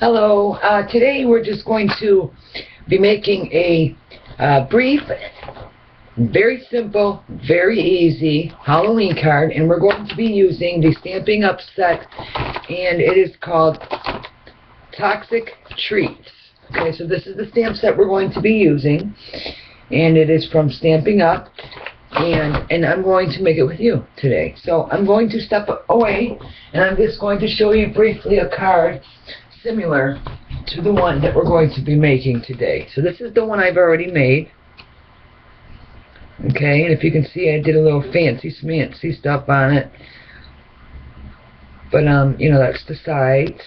Hello. Today we're just going to be making a brief, very simple, very easy Halloween card, and we're going to be using the Stampin' Up! Set, and it is called Toxic Treats. Okay, so this is the stamp set we're going to be using, and it is from Stampin' Up! And I'm going to make it with you today. So I'm going to step away, and I'm just going to show you briefly a card similar to the one that we're going to be making today. So this is the one I've already made. Okay, and if you can see, I did a little fancy stuff on it. But you know, that's the sides.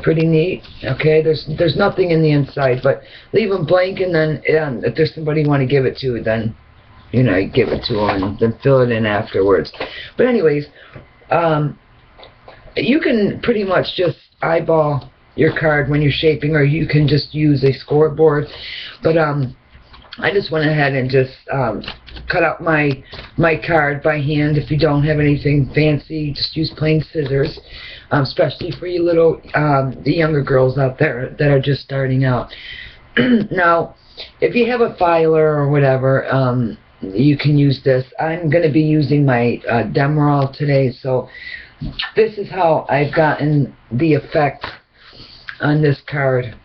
Pretty neat. Okay, there's nothing in the inside, but leave them blank, and then if there's somebody you want to give it to, then you know, you give it to them and then fill it in afterwards. But anyways, you can pretty much just eyeball your card when you're shaping, or you can just use a scoreboard. But I just went ahead and just cut out my card by hand. If you don't have anything fancy, just use plain scissors, especially for you little the younger girls out there that are just starting out. Now, if you have a filer or whatever, you can use this. I'm going to be using my Demerol today, so this is how I've gotten the effect on this card,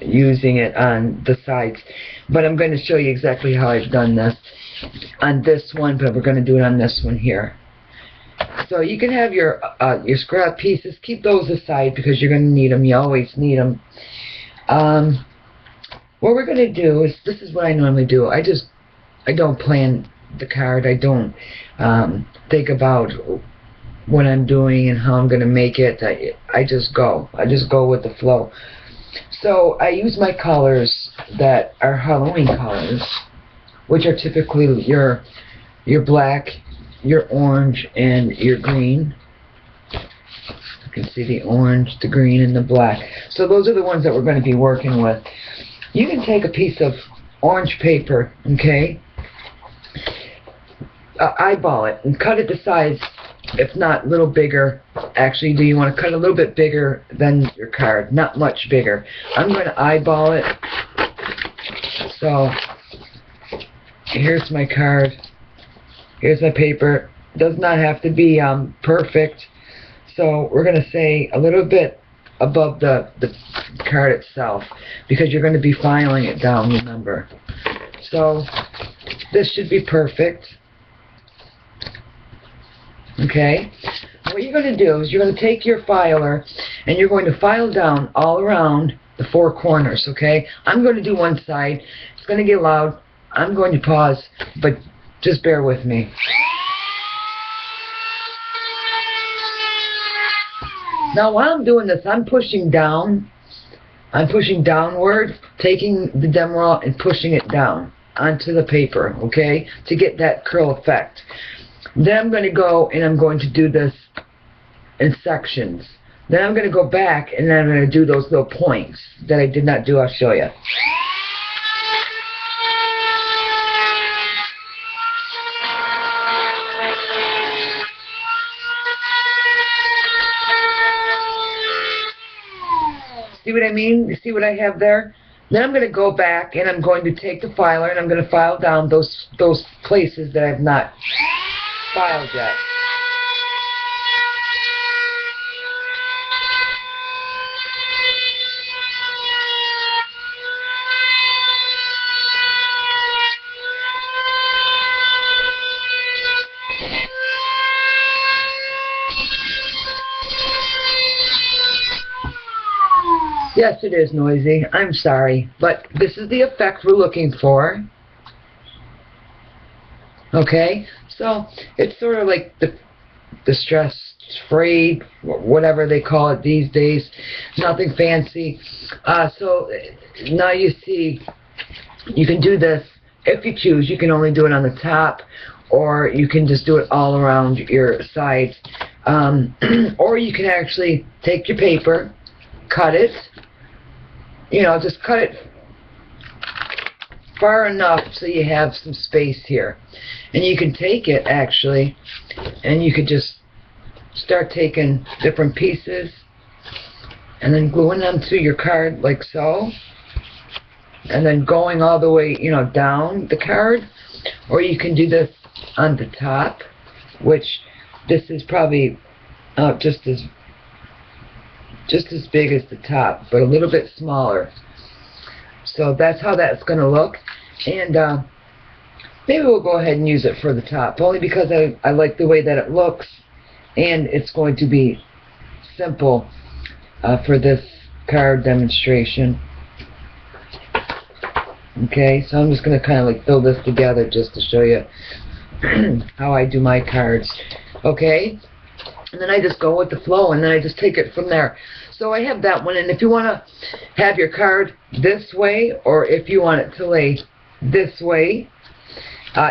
using it on the sides. But I'm going to show you exactly how I've done this on this one, but we're going to do it on this one here. So you can have your scrap pieces, keep those aside because you're going to need them. You always need them. What we're going to do is, this is what I normally do. I don't plan the card. I don't think about what I'm doing and how I'm going to make it. I just go. I just go with the flow. So I use my colors that are Halloween colors, which are typically your black, your orange, and your green. You can see the orange, the green, and the black. So those are the ones that we're going to be working with. You can take a piece of orange paper, okay, eyeball it and cut it to size, if not a little bigger. Actually, do you want to cut a little bit bigger than your card? Not much bigger. I'm going to eyeball it. So here's my card. Here's my paper. It does not have to be perfect. So we're going to say a little bit above the card itself, because you're going to be filing it down, remember. So this should be perfect. Okay, what you're going to do is you're going to take your filer and you're going to file down all around the four corners. Okay, I'm going to do one side. It's going to get loud. I'm going to pause, but just bear with me. Now while I'm doing this, I'm pushing down. I'm pushing downward, taking the Demerol and pushing it down onto the paper, okay, to get that curl effect. Then I'm going to go and I'm going to do this in sections. Then I'm going to go back and then I'm going to do those little points that I did not do. I'll show you. See what I mean? You see what I have there? Then I'm going to go back and I'm going to take the filer and I'm going to file down those places that I've not filed yet. Yes, it is noisy. I'm sorry, but this is the effect we're looking for. Okay, so it's sort of like the stress-free, whatever they call it these days. Nothing fancy. So now you see, you can do this if you choose. You can only do it on the top, or you can just do it all around your sides. Or you can actually take your paper, cut it. You know, just cut it far enough so you have some space here. And you can take it, actually, and you could just start taking different pieces and then gluing them to your card like so, and then going all the way, you know, down the card. Or you can do this on the top, which this is probably just as big as the top, but a little bit smaller. So that's how that's going to look. And maybe we'll go ahead and use it for the top, only because I like the way that it looks, and it's going to be simple for this card demonstration. Okay, so I'm just going to kind of like fill this together just to show you how I do my cards. Okay, and then I just go with the flow, and then I just take it from there. So I have that one, and if you want to have your card this way, or if you want it to lay this way,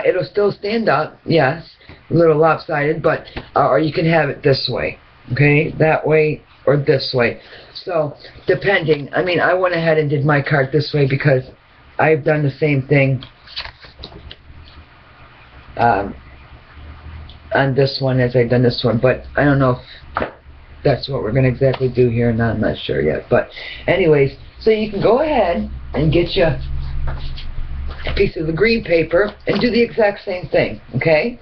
it'll still stand up, yes, a little lopsided, but or you can have it this way, okay, that way or this way. So depending, I mean, I went ahead and did my card this way because I've done the same thing on this one as I've done this one, but I don't know if that's what we're going to exactly do here, and I'm not sure yet. But anyways, so you can go ahead and get you a piece of the green paper and do the exact same thing, okay?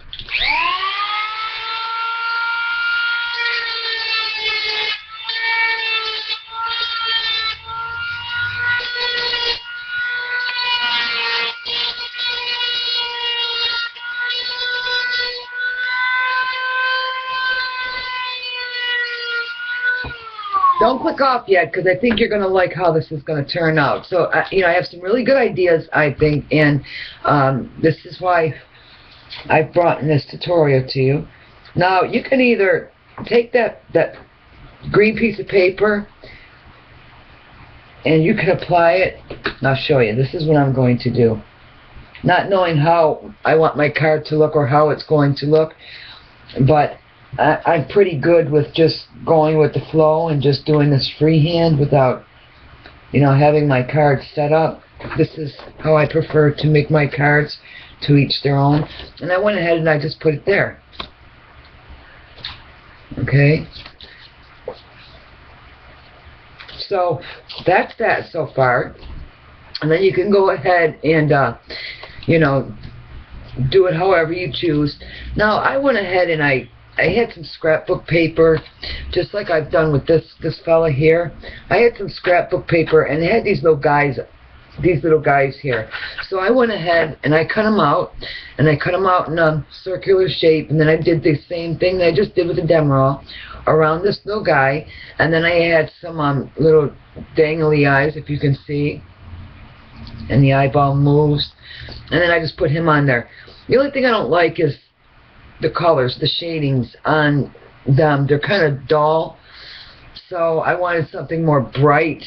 Don't click off yet, because I think you're going to like how this is going to turn out. So, you know, I have some really good ideas, I think, and this is why I've brought in this tutorial to you. Now, you can either take that green piece of paper and you can apply it. I'll show you. This is what I'm going to do. Not knowing how I want my card to look or how it's going to look, but I'm pretty good with just going with the flow and just doing this freehand without, you know, having my cards set up. This is how I prefer to make my cards, to each their own. And I went ahead and I just put it there. Okay. So that's that so far. And then you can go ahead and, you know, do it however you choose. Now, I went ahead and I had some scrapbook paper, just like I've done with this fella here. I had some scrapbook paper, and it had these little guys here. So I went ahead and I cut them out, and I cut them out in a circular shape, and then I did the same thing that I just did with the Demerol around this little guy, and then I had some little dangly eyes, if you can see, and the eyeball moves, and then I just put him on there. The only thing I don't like is the colors, the shadings on them. They're kind of dull, so I wanted something more bright,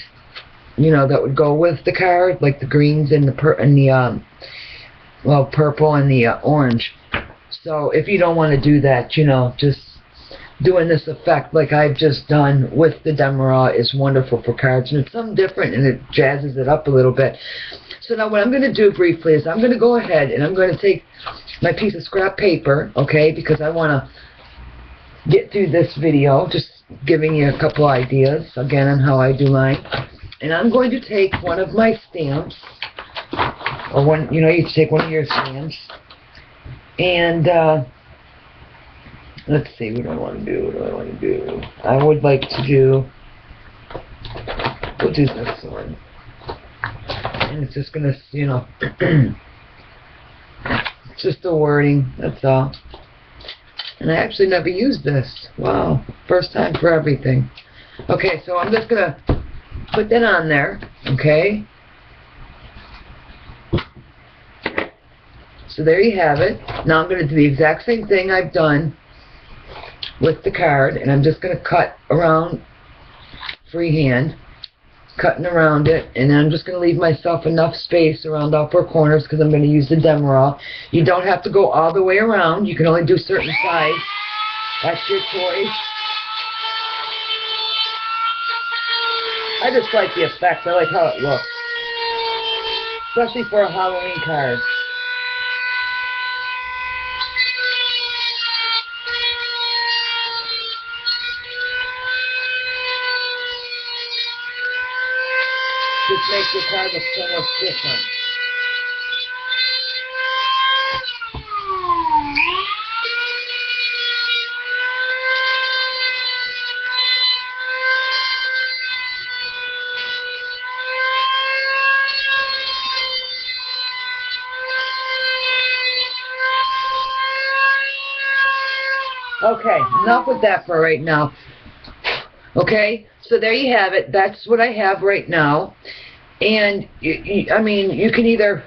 you know, that would go with the card, like the greens and the purple and the orange. So if you don't want to do that, you know, just doing this effect like I've just done with the Demerol is wonderful for cards, and it's something different, and it jazzes it up a little bit. So now what I'm going to do briefly is I'm going to go ahead and I'm going to take my piece of scrap paper, okay, because I want to get through this video, just giving you a couple ideas, again, on how I do mine. And I'm going to take one of my stamps, or one, you know, you take one of your stamps, and let's see, what do I want to do? What do I want to do? I would like to do, we'll do this one. And it's just going to, you know, it's just the wording, that's all. And I actually never used this. Wow, first time for everything. Okay, so I'm just going to put that on there, okay? So there you have it. Now I'm going to do the exact same thing I've done with the card, and I'm just going to cut around freehand, cutting around it, and then I'm just going to leave myself enough space around all four corners because I'm going to use the Demerol. You don't have to go all the way around. You can only do certain sides. That's your choice. I just like the effect. I like how it looks, especially for a Halloween card. Just makes your card look so much different. Okay, enough with that for right now. Okay, so there you have it. That's what I have right now. And, I mean, you can either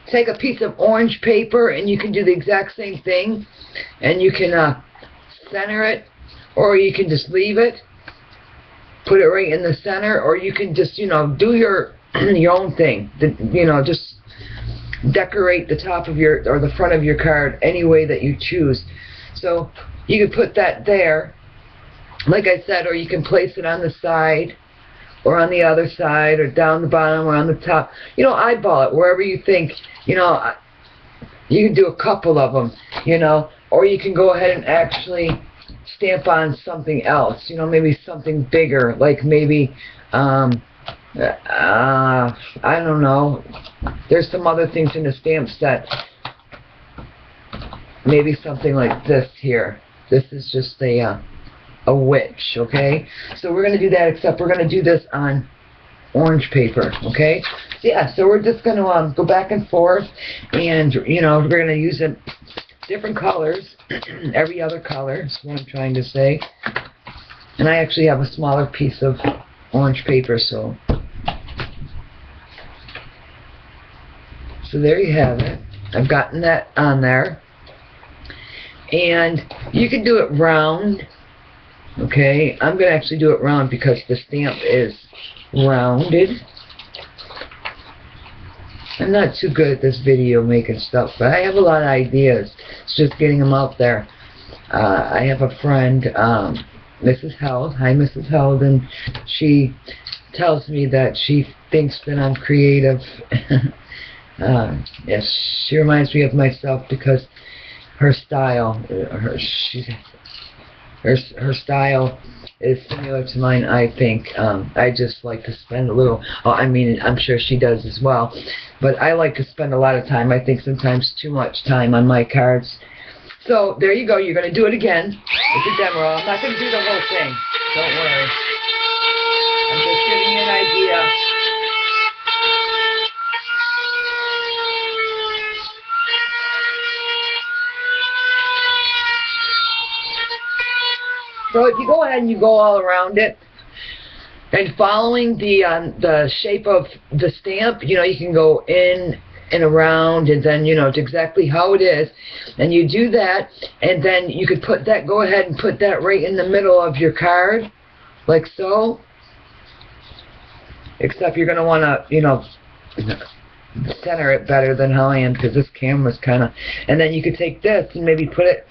take a piece of orange paper and you can do the exact same thing. And you can center it, or you can just leave it. Put it right in the center, or you can just, do your own thing. Just decorate the top of your, or the front of your card any way that you choose. So you can put that there, like I said, or you can place it on the side, or on the other side, or down the bottom, or on the top. Eyeball it wherever you think. You can do a couple of them, or you can go ahead and actually stamp on something else, maybe something bigger, like maybe, I don't know, there's some other things in the stamp set. Maybe something like this here. This is just a witch, okay? So we're going to do that, except we're going to do this on orange paper, okay? So we're just going to go back and forth, and, we're going to use different colors, every other color is what I'm trying to say. And I actually have a smaller piece of orange paper, so there you have it. I've gotten that on there. And you can do it round, okay? I'm going to actually do it round because the stamp is rounded. I'm not too good at this video making stuff, but I have a lot of ideas. It's just getting them out there. I have a friend, Mrs. Held. Hi, Mrs. Held, and she tells me that she thinks that I'm creative. Yes, she reminds me of myself because her style, her style is similar to mine, I think. I just like to spend a little, I'm sure she does as well, but I like to spend a lot of time, I think sometimes too much time on my cards. So there you go, you're going to do it again with the demo. I'm not going to do the whole thing, don't worry. I'm just giving you an idea. So if you go ahead and you go all around it, and following the shape of the stamp, you can go in and around, and then, it's exactly how it is. And you do that, and then you could go ahead and put that right in the middle of your card, like so. Except you're going to want to, center it better than how I am, because this camera's kind of, and then you could take this and maybe put it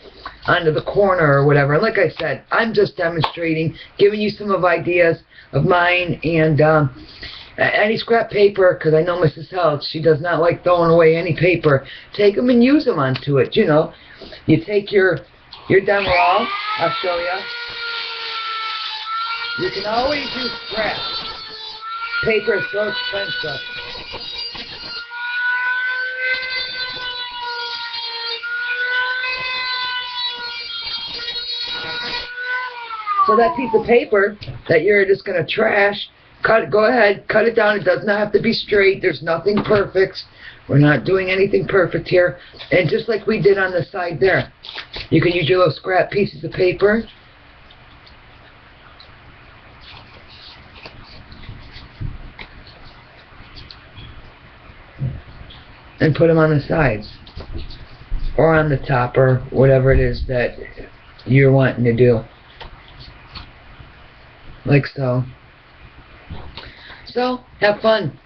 onto the corner or whatever. And like I said, I'm just demonstrating, giving you some ideas of mine, and any scrap paper, because I know Mrs. Held, she does not like throwing away any paper. Take them and use them onto it, You take your demo roll, I'll show you. You can always use scrap. Paper is so expensive. So that piece of paper that you're just going to trash, go ahead, cut it down. It does not have to be straight. There's nothing perfect. We're not doing anything perfect here. And just like we did on the side there, you can use your little scrap pieces of paper. And put them on the sides. Or on the top, or whatever it is that you're wanting to do. Like so. So, have fun.